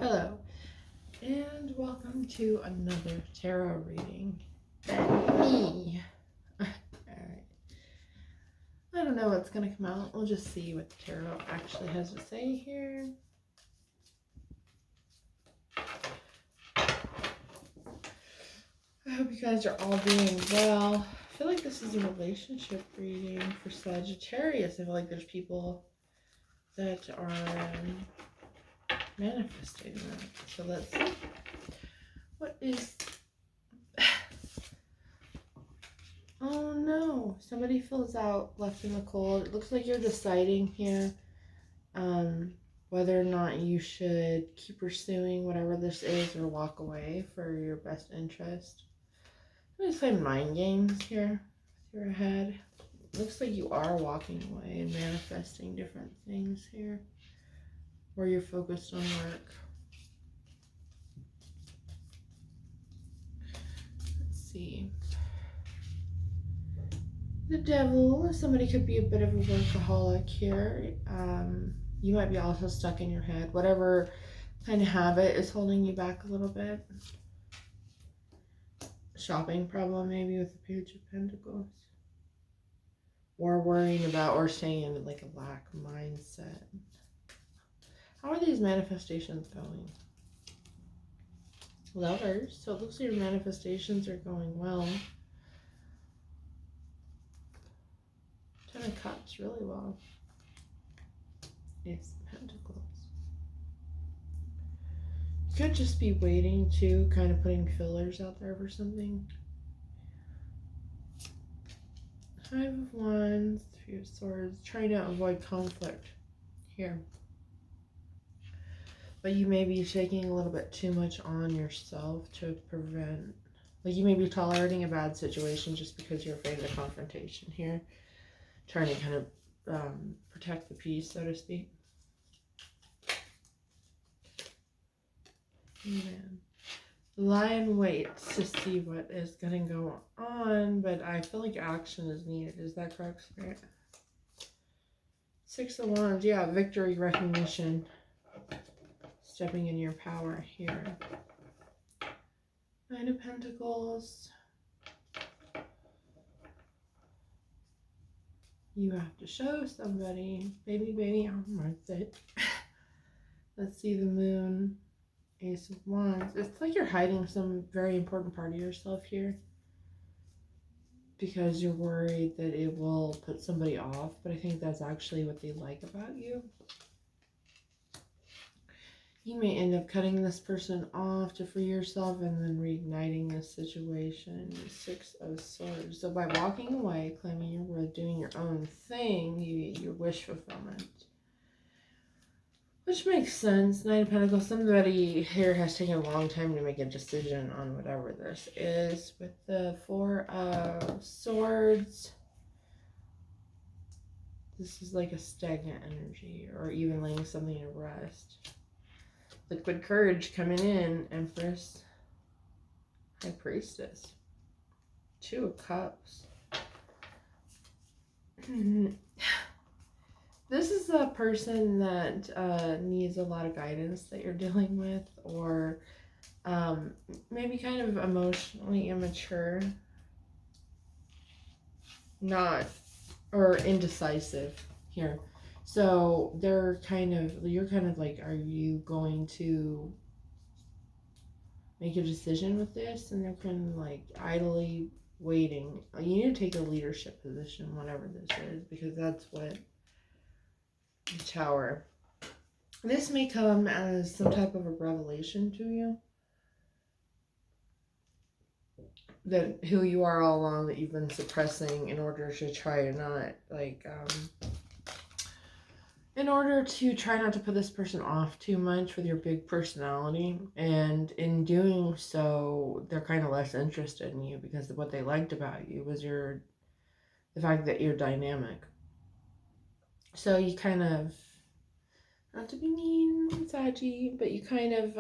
Hello, and welcome to another tarot reading. Me. Alright. I don't know what's going to come out. We'll just see what the tarot actually has to say here. I hope you guys are all doing well. I feel like this is a relationship reading for Sagittarius. I feel like there's people that are manifesting that. So let's see. What is... Oh no, somebody feels out, left in the cold. It looks like you're deciding here whether or not you should keep pursuing whatever this is or walk away for your best interest. I'm going to play mind games here with your head. It looks like you are walking away and manifesting different things here where you're focused on work. Let's see. The devil, somebody could be a bit of a workaholic here. You might be also stuck in your head. Whatever kind of habit is holding you back a little bit. Shopping problem maybe with the Page of Pentacles. Or worrying about or staying in like a lack mindset. How are these manifestations going? Lovers. So it looks like your manifestations are going well. Ten of Cups really well. Ace of Pentacles. You could just be waiting too, kind of putting fillers out there for something. Five of Wands, Three of Swords, trying to avoid conflict here. But you may be taking a little bit too much on yourself to prevent, like you may be tolerating a bad situation just because you're afraid of the confrontation here. Trying to kind of protect the peace, so to speak. Man. Lie in wait to see what is going to go on, but I feel like action is needed. Is that correct, Spirit? Six of Wands. Yeah, victory, recognition. Stepping in your power here. Nine of Pentacles. You have to show somebody. Baby, I'm worth it. Let's see the Moon. Ace of Wands. It's like you're hiding some very important part of yourself here. Because you're worried that it will put somebody off. But I think that's actually what they like about you. You may end up cutting this person off to free yourself and then reigniting this situation. Six of Swords. So by walking away, claiming your worth, doing your own thing, you get your wish fulfillment. Which makes sense. Nine of Pentacles. Somebody here has taken a long time to make a decision on whatever this is. With the Four of Swords. This is like a stagnant energy or even laying something to rest. Liquid courage coming in, Empress, High Priestess, Two of Cups. This is a person that needs a lot of guidance that you're dealing with, or maybe kind of emotionally immature, or indecisive here. So you're kind of like, are you going to make a decision with this? And they're kind of like idly waiting. You need to take a leadership position, whatever this is, because that's what the Tower. This may come as some type of a revelation to you. That who you are all along that you've been suppressing in order to try to not, like, in order to try not to put this person off too much with your big personality. And in doing so, they're kind of less interested in you because what they liked about you was the fact that you're dynamic. So you kind of, not to be mean, Saggy, but you kind of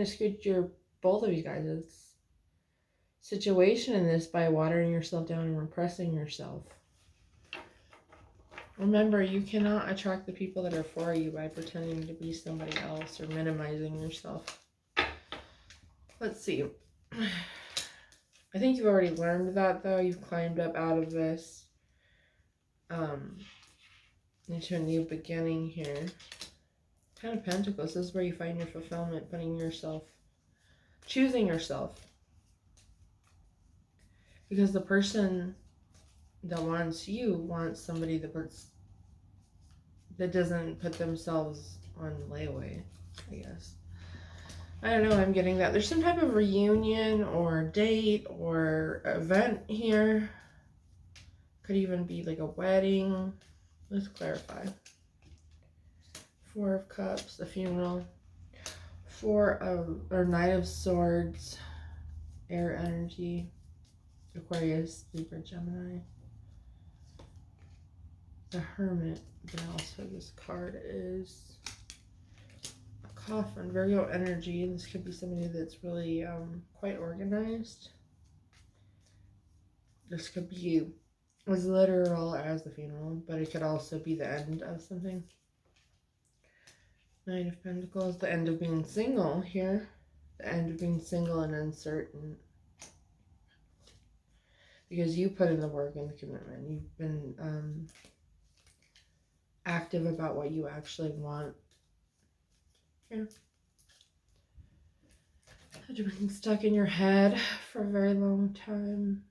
screwed both of you guys' situation in this by watering yourself down and repressing yourself. Remember, you cannot attract the people that are for you by pretending to be somebody else or minimizing yourself. Let's see. I think you've already learned that, though. You've climbed up out of this into a new beginning here. Ten of Pentacles. This is where you find your fulfillment, choosing yourself. Because the person that wants you wants somebody that doesn't put themselves on layaway, I guess. I don't know, I'm getting that. There's some type of reunion or date or event here. Could even be like a wedding. Let's clarify. Four of Cups, a funeral. Or Knight of Swords, air energy. Aquarius, Libra, Gemini. The Hermit. But also this card is a Coffin, Virgo energy. This could be somebody that's really quite organized. This could be as literal as the funeral, but it could also be the end of something. Nine of Pentacles, the end of being single here. The end of being single and uncertain. Because you put in the work and the commitment. You've been active about what you actually want. Here. Had you been stuck in your head for a very long time.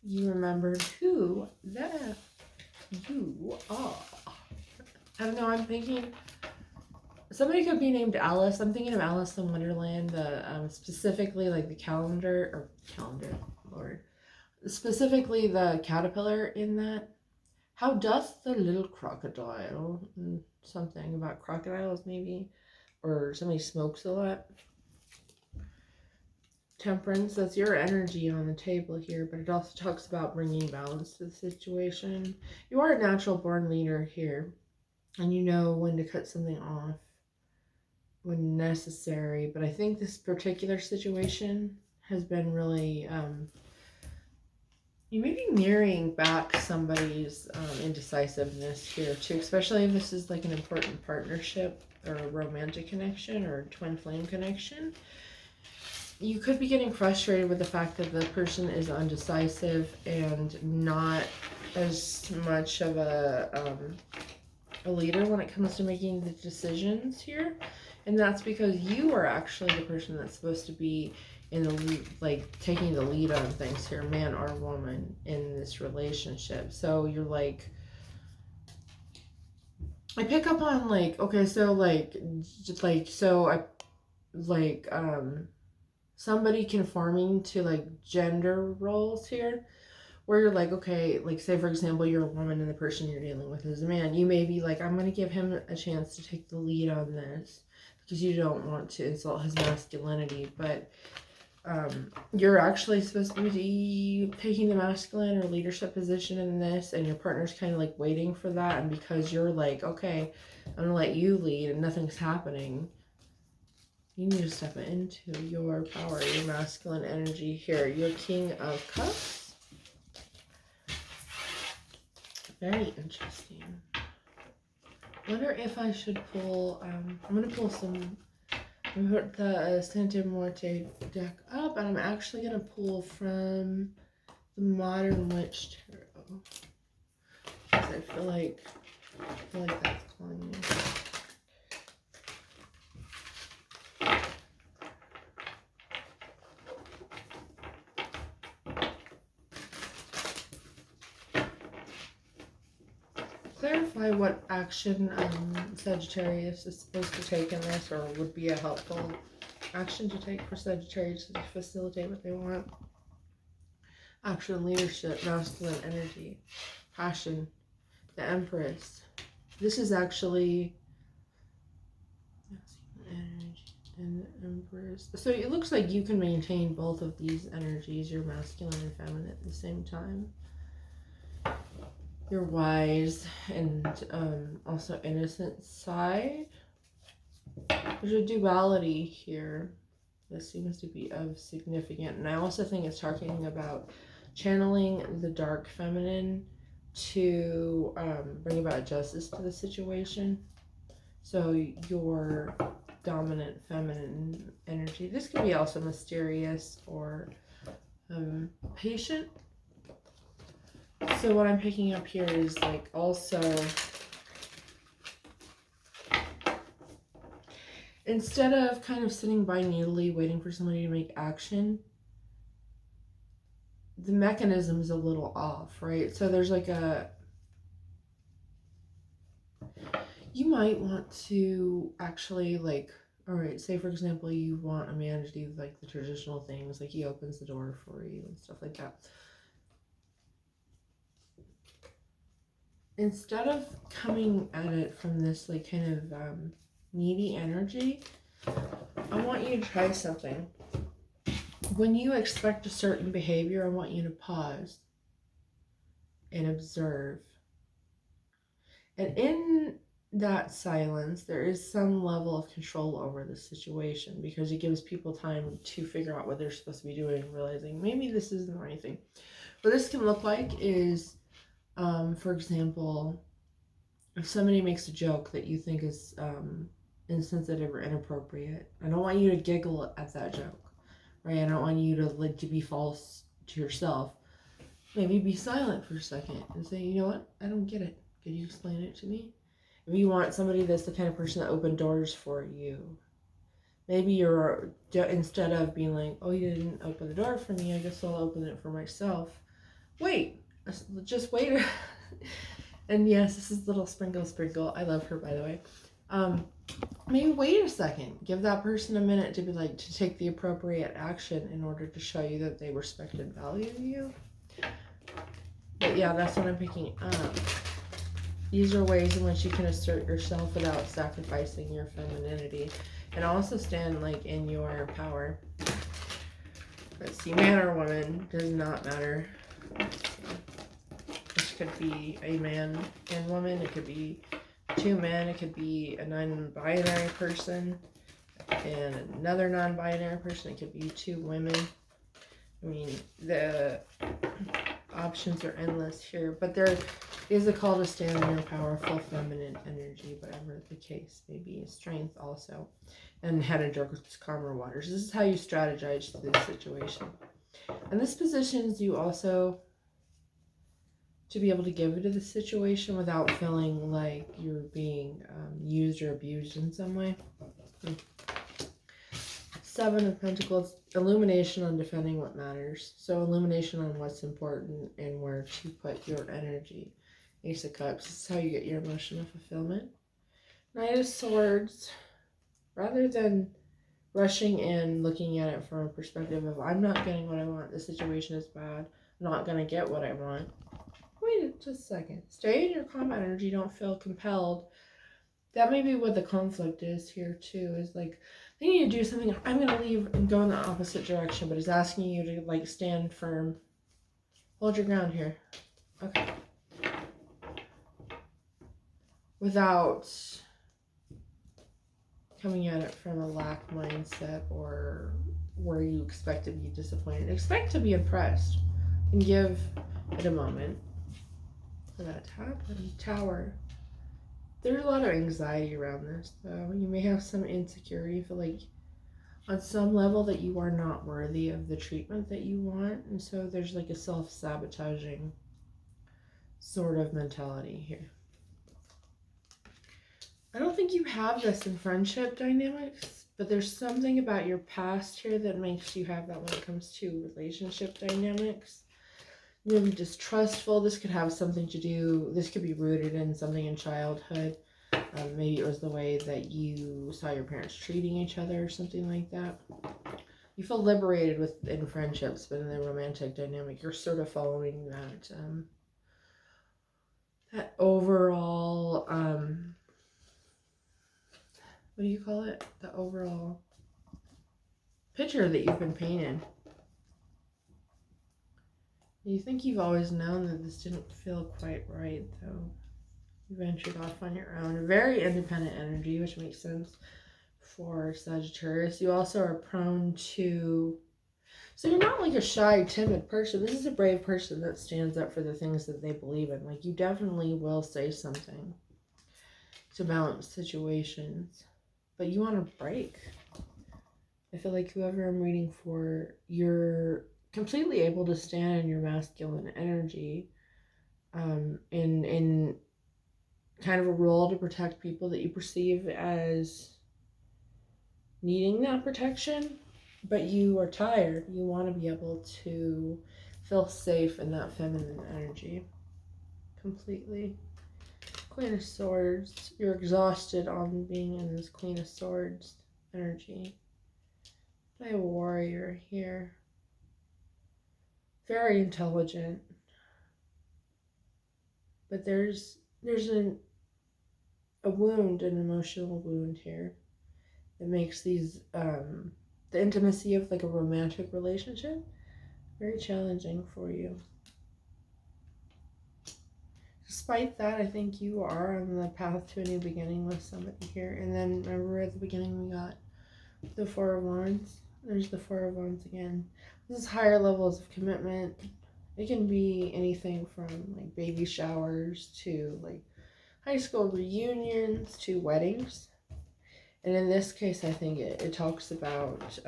You remembered who that you are. I don't know, I'm thinking somebody could be named Alice. I'm thinking of Alice in Wonderland, specifically like the calendar, Lord. Specifically the caterpillar in that. How doth the little crocodile? Something about crocodiles maybe. Or somebody smokes a lot. Temperance, that's your energy on the table here, but it also talks about bringing balance to the situation. You are a natural born leader here, and you know when to cut something off when necessary, but I think this particular situation has been really, you may be mirroring back somebody's indecisiveness here too, especially if this is like an important partnership or a romantic connection or a twin flame connection. You could be getting frustrated with the fact that the person is undecisive and not as much of a leader when it comes to making the decisions here. And that's because you are actually the person that's supposed to be in the lead, like taking the lead on things here, man or woman, in this relationship. So you're like, I pick up on like, okay, so somebody conforming to like gender roles here, where you're like, okay, like say for example you're a woman and the person you're dealing with is a man. You may be like, I'm going to give him a chance to take the lead on this because you don't want to insult his masculinity, but you're actually supposed to be taking the masculine or leadership position in this, and your partner's kind of like waiting for that, and because you're like, okay, I'm going to let you lead and nothing's happening, you need to step into your power, your masculine energy here. Your King of Cups. Very interesting. Wonder if I should pull, I'm going to pull some, I'm going to put the Santa Muerte deck up, and I'm actually going to pull from the Modern Witch Tarot. Because I feel like that's calling me. Clarify what action Sagittarius is supposed to take in this, or would be a helpful action to take for Sagittarius to facilitate what they want. Action, leadership, masculine energy, passion, the Empress. This is actually energy and the Empress. So it looks like you can maintain both of these energies, your masculine and feminine, at the same time. Your wise and also innocent side. There's a duality here that seems to be of significant, and I also think it's talking about channeling the dark feminine to bring about justice to the situation. So your dominant feminine energy. This could be also mysterious or patient. So what I'm picking up here is like also, instead of kind of sitting by needily waiting for somebody to make action, the mechanism is a little off, right? So there's like you might want to actually like, all right, say for example, you want a man to do like the traditional things, like he opens the door for you and stuff like that. Instead of coming at it from this like kind of needy energy, I want you to try something. When you expect a certain behavior, I want you to pause and observe. And in that silence, there is some level of control over the situation because it gives people time to figure out what they're supposed to be doing, realizing maybe this isn't the right thing. What this can look like is, for example, if somebody makes a joke that you think is insensitive or inappropriate, I don't want you to giggle at that joke, right? I don't want you to be false to yourself. Maybe be silent for a second and say, you know what? I don't get it. Could you explain it to me? If you want somebody that's the kind of person that opened doors for you, maybe you're, instead of being like, oh, you didn't open the door for me, I guess I'll open it for myself. Wait, just wait. And yes, this is little Sprinkle. I love her, by the way. Maybe wait a second. Give that person a minute to be like, to take the appropriate action in order to show you that they respect and value you. But yeah, that's what I'm picking up. These are ways in which you can assert yourself without sacrificing your femininity, and also stand like in your power. Let's see, man or woman, does not matter. This could be a man and woman, it could be two men, it could be a non-binary person and another non-binary person, it could be two women. I mean, the options are endless here, but there is a call to stand in your powerful feminine energy, whatever the case may be. Strength also, and headed towards calmer waters. This is how you strategize through this situation, and this positions you also to be able to give into the situation without feeling like you're being used or abused in some way. Seven of Pentacles, illumination on defending what matters. So illumination on what's important and where to put your energy. Ace of Cups, this is how you get your emotional fulfillment. Knight of Swords, rather than rushing in, looking at it from a perspective of, I'm not getting what I want, the situation is bad, I'm not going to get what I want. Wait just a second. Stay in your calm energy, don't feel compelled. That may be what the conflict is here too, is like, they need to do something, I'm going to leave and go in the opposite direction, but it's asking you to like stand firm. Hold your ground here. Okay. Without coming at it from a lack mindset or where you expect to be disappointed. Expect to be impressed and give it a moment. For that Tower. There's a lot of anxiety around this, though. You may have some insecurity, feel like on some level that you are not worthy of the treatment that you want, and so there's like a self-sabotaging sort of mentality here. I don't think you have this in friendship dynamics, but there's something about your past here that makes you have that when it comes to relationship dynamics. Really distrustful. This could have something to do, this could be rooted in something in childhood. Maybe it was the way that you saw your parents treating each other or something like that. You feel liberated within friendships, but in the romantic dynamic, you're sort of following that that overall, what do you call it? The overall picture that you've been painted. You think you've always known that this didn't feel quite right, though. You ventured off on your own. A very independent energy, which makes sense for Sagittarius. You also are prone to... So you're not like a shy, timid person. This is a brave person that stands up for the things that they believe in. Like, you definitely will say something to balance situations. But you want to break. I feel like whoever I'm reading for, you're completely able to stand in your masculine energy, in kind of a role to protect people that you perceive as needing that protection, but you are tired. You want to be able to feel safe in that feminine energy completely. Queen of Swords. You're exhausted on being in this Queen of Swords energy. A warrior here. Very intelligent. But there's a wound, an emotional wound here that makes these the intimacy of like a romantic relationship very challenging for you. Despite that, I think you are on the path to a new beginning with somebody here. And then remember at the beginning we got the Four of Wands. There's the Four of Wands again. This is higher levels of commitment. It can be anything from like baby showers to like high school reunions to weddings. And in this case, I think it talks about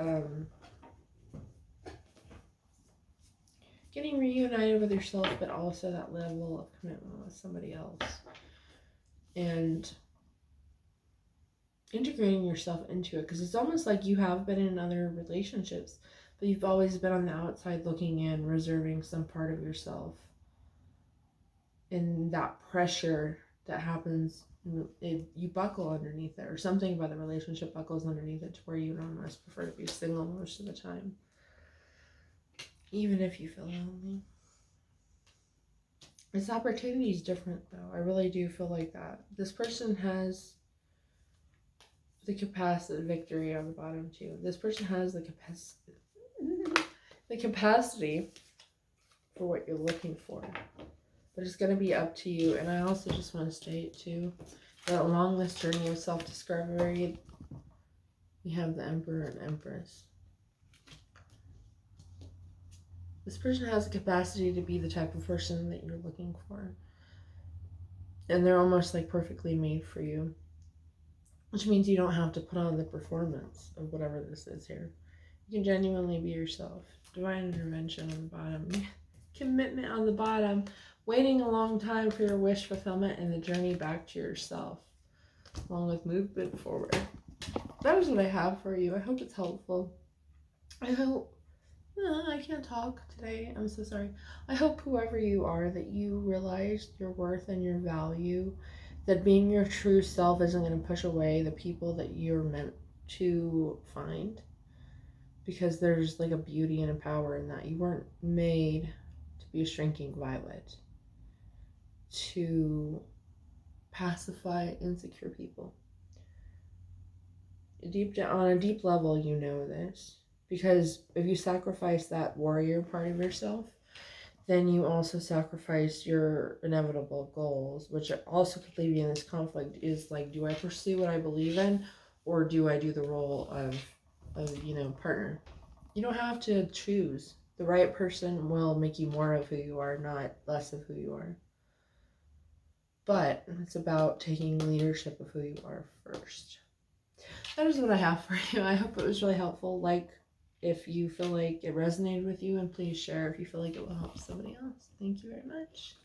getting reunited with yourself, but also that level of commitment with somebody else. And integrating yourself into it, because it's almost like you have been in other relationships, but you've always been on the outside looking in, reserving some part of yourself. And that pressure that happens, you buckle underneath it, or something about the relationship buckles underneath it to where you almost prefer to be single most of the time, even if you feel lonely. This opportunity is different, though. I really do feel like that. This person has the capacity, victory on the bottom too. This person has the capacity for what you're looking for. But it's going to be up to you. And I also just want to state too that along this journey of self-discovery, we have the Emperor and Empress. This person has the capacity to be the type of person that you're looking for. And they're almost like perfectly made for you. Which means you don't have to put on the performance of whatever this is here. You can genuinely be yourself. Divine intervention on the bottom. Commitment on the bottom. Waiting a long time for your wish fulfillment and the journey back to yourself. Along with movement forward. That is what I have for you. I hope it's helpful. I hope... I can't talk today. I'm so sorry. I hope whoever you are that you realize your worth and your value. That being your true self isn't going to push away the people that you're meant to find. Because there's like a beauty and a power in that. You weren't made to be a shrinking violet. To pacify insecure people. On a deep level, you know this. Because if you sacrifice that warrior part of yourself, then you also sacrifice your inevitable goals, which also could leave you in this conflict. Is like, do I pursue what I believe in, or do I do the role of partner? You don't have to choose. The right person will make you more of who you are, not less of who you are. But it's about taking leadership of who you are first. That is what I have for you. I hope it was really helpful. Like, if you feel like it resonated with you, and please share if you feel like it will help somebody else. Thank you very much.